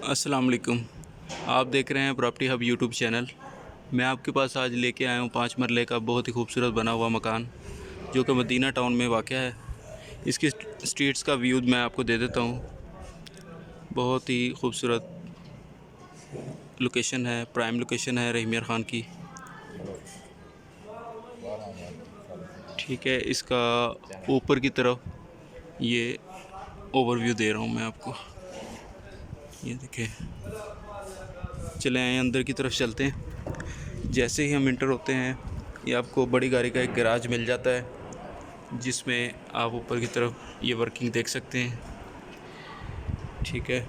अस्सलाम वालेकुम। आप देख रहे हैं प्रॉपर्टी हब यूट्यूब चैनल। मैं आपके पास आज लेके आया हूँ 5 मरले का बहुत ही खूबसूरत बना हुआ मकान जो कि मदीना टाउन में वाक़या है। इसकी स्ट्रीट्स का व्यू मैं आपको दे देता हूँ। बहुत ही खूबसूरत लोकेशन है, प्राइम लोकेशन है रहीम यार ख़ान की। ठीक है, इसका ऊपर की तरफ ये ओवरव्यू दे रहा हूँ मैं आपको। ये देखिए, चले आए अंदर की तरफ चलते हैं। जैसे ही हम इंटर होते हैं ये आपको बड़ी गाड़ी का एक गैराज मिल जाता है जिसमें आप ऊपर की तरफ ये वर्किंग देख सकते हैं। ठीक है,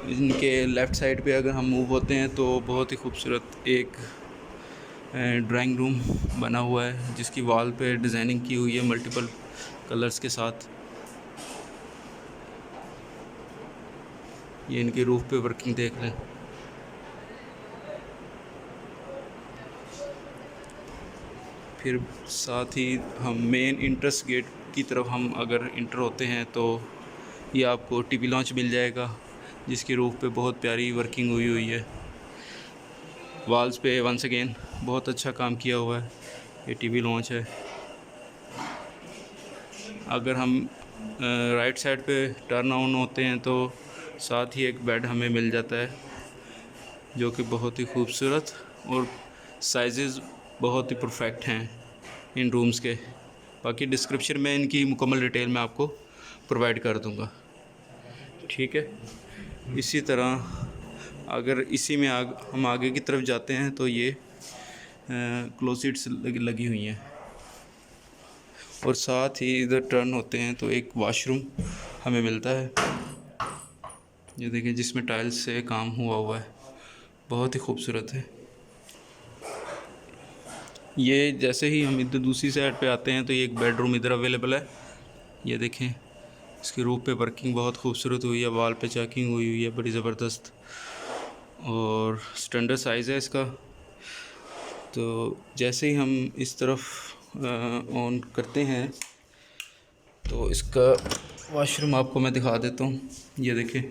इनके लेफ़्ट साइड पे अगर हम मूव होते हैं तो बहुत ही खूबसूरत एक ड्राइंग रूम बना हुआ है जिसकी वॉल पे डिज़ाइनिंग की हुई है मल्टीपल कलर्स के साथ। ये इनके रूफ़ पे वर्किंग देख लें। फिर साथ ही हम मेन इंट्रेंस गेट की तरफ हम अगर इंटर होते हैं तो ये आपको टीवी लॉन्च मिल जाएगा जिसकी रूफ़ पे बहुत प्यारी वर्किंग हुई है। वॉल्स पे वंस अगेन बहुत अच्छा काम किया हुआ है। ये टीवी लॉन्च है। अगर हम राइट साइड पे टर्न ऑन होते हैं तो साथ ही एक बेड हमें मिल जाता है जो कि बहुत ही खूबसूरत और साइज़ बहुत ही परफेक्ट हैं इन रूम्स के। बाकी डिस्क्रिप्शन में इनकी मुकम्मल डिटेल मैं आपको प्रोवाइड कर दूंगा। ठीक है, इसी तरह अगर इसी में हम आगे की तरफ जाते हैं तो ये क्लोसेट्स लगी हुई हैं और साथ ही इधर टर्न होते हैं तो एक वॉशरूम हमें मिलता है। ये देखिए, जिसमें टाइल्स से काम हुआ है, बहुत ही खूबसूरत है। ये जैसे ही हम इधर दूसरी साइड पे आते हैं तो ये एक बेडरूम इधर अवेलेबल है। ये देखें, इसकी रूफ पे वर्किंग बहुत खूबसूरत हुई है, वॉल पे चेकिंग हुई है बड़ी ज़बरदस्त और स्टैंडर्ड साइज़ है इसका। तो जैसे ही हम इस तरफ ऑन करते हैं तो इसका वॉशरूम आपको मैं दिखा देता हूँ। ये देखें,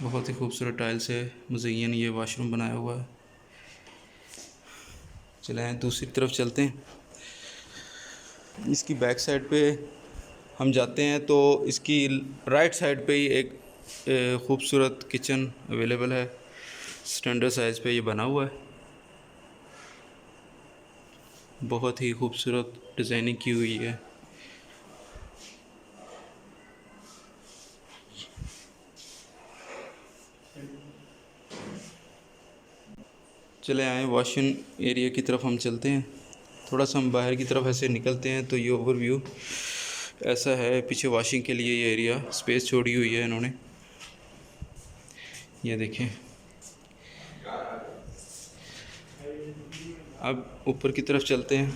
बहुत ही खूबसूरत टाइल से मुज़य्यन ये वॉशरूम बनाया हुआ है। चलें दूसरी तरफ चलते हैं। इसकी बैक साइड पे हम जाते हैं तो इसकी राइट साइड पे ही एक खूबसूरत किचन अवेलेबल है। स्टैंडर्ड साइज़ पे ये बना हुआ है, बहुत ही खूबसूरत डिज़ाइनिंग की हुई है। चले आए वॉशिंग एरिया की तरफ हम चलते हैं। थोड़ा सा हम बाहर की तरफ ऐसे निकलते हैं तो ये ओवरव्यू ऐसा है। पीछे वॉशिंग के लिए ये एरिया स्पेस छोड़ी हुई है इन्होंने। ये देखें, अब ऊपर की तरफ चलते हैं।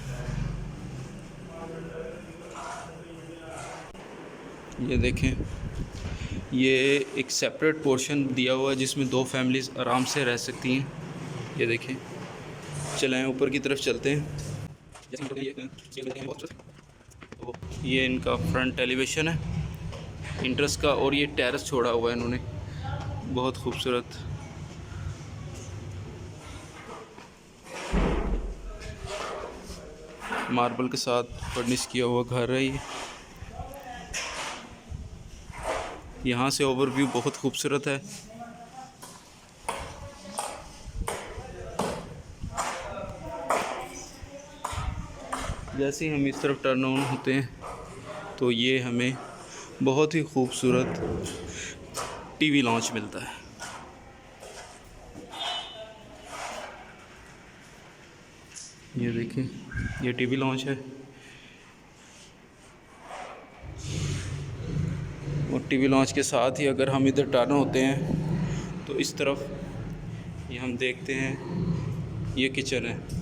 ये देखें, ये एक सेपरेट पोर्शन दिया हुआ है जिसमें 2 फैमिलीज़ आराम से रह सकती हैं। ये देखें, चलें ऊपर की तरफ चलते हैं। तो ये इनका फ्रंट एलिवेशन है इंट्रेंस का और ये टेरेस छोड़ा हुआ है इन्होंने, बहुत खूबसूरत। मार्बल के साथ फर्निश किया हुआ घर है ये। यहाँ से ओवरव्यू बहुत खूबसूरत है। जैसे ही हम इस तरफ टर्न ऑन होते हैं तो ये हमें बहुत ही खूबसूरत टीवी लॉन्च मिलता है। ये देखें, ये टीवी लॉन्च है और टीवी लॉन्च के साथ ही अगर हम इधर टर्न होते हैं तो इस तरफ ये हम देखते हैं ये किचन है।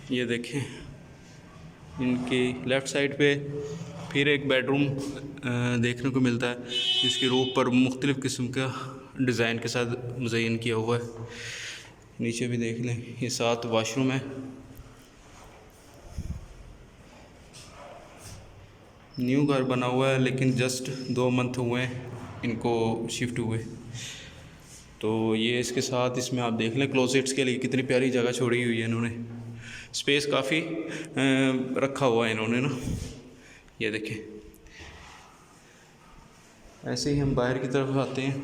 ये देखें, इनकी लेफ़्ट साइड पे फिर एक बेडरूम देखने को मिलता है जिसकी रूफ पर मुख्तलिफ़ किस्म का डिज़ाइन के साथ मुज़य्यन किया हुआ है। नीचे भी देख लें, ये 7 वॉशरूम है। न्यू घर बना हुआ है, लेकिन जस्ट 2 मंथ हुए हैं इनको शिफ्ट हुए। तो ये इसके साथ इसमें आप देख लें क्लोसेट्स के लिए कितनी प्यारी जगह छोड़ी हुई है इन्होंने। स्पेस काफ़ी रखा हुआ है इन्होंने ना। ये देखें, ऐसे ही हम बाहर की तरफ आते हैं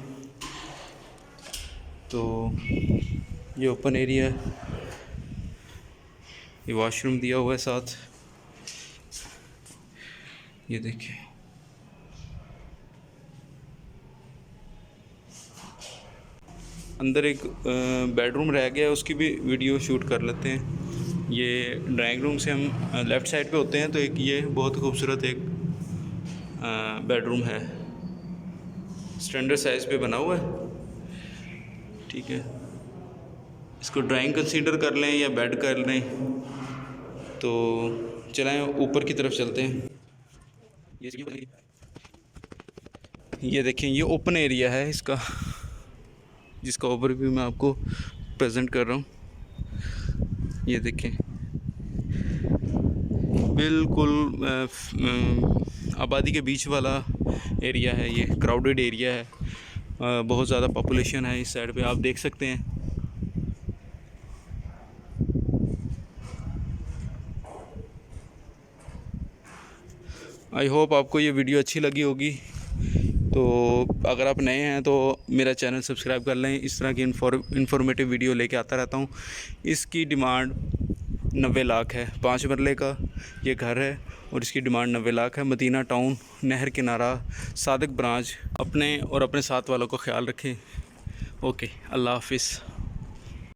तो ये ओपन एरिया है, ये वॉशरूम दिया हुआ है साथ। ये देखिए, अंदर एक बेडरूम रह गया है, उसकी भी वीडियो शूट कर लेते हैं। ये ड्राइंग रूम से हम लेफ़्ट साइड पे होते हैं तो एक ये बहुत खूबसूरत एक बेडरूम है, स्टैंडर्ड साइज़ पे बना हुआ है। ठीक है, इसको ड्राइंग कंसीडर कर लें या बेड कर लें। तो चलें ऊपर की तरफ चलते हैं। ये देखें, ये ओपन एरिया है इसका, जिसका ओवरव्यू मैं आपको प्रेजेंट कर रहा हूँ। ये देखें, बिल्कुल आबादी के बीच वाला एरिया है, ये क्राउडेड एरिया है, बहुत ज़्यादा पॉपुलेशन है इस साइड पे, आप देख सकते हैं। आई होप आपको ये वीडियो अच्छी लगी होगी। तो अगर आप नए हैं तो मेरा चैनल सब्सक्राइब कर लें, इस तरह की इन्फॉर्मेटिव वीडियो लेके आता रहता हूँ। इसकी डिमांड 90 लाख है, 5 मरले का ये घर है और इसकी डिमांड 90 लाख है। मदीना टाउन, नहर किनारा, सादिक ब्रांच। अपने और अपने साथ वालों को ख्याल रखें। ओके, अल्लाह हाफिज़।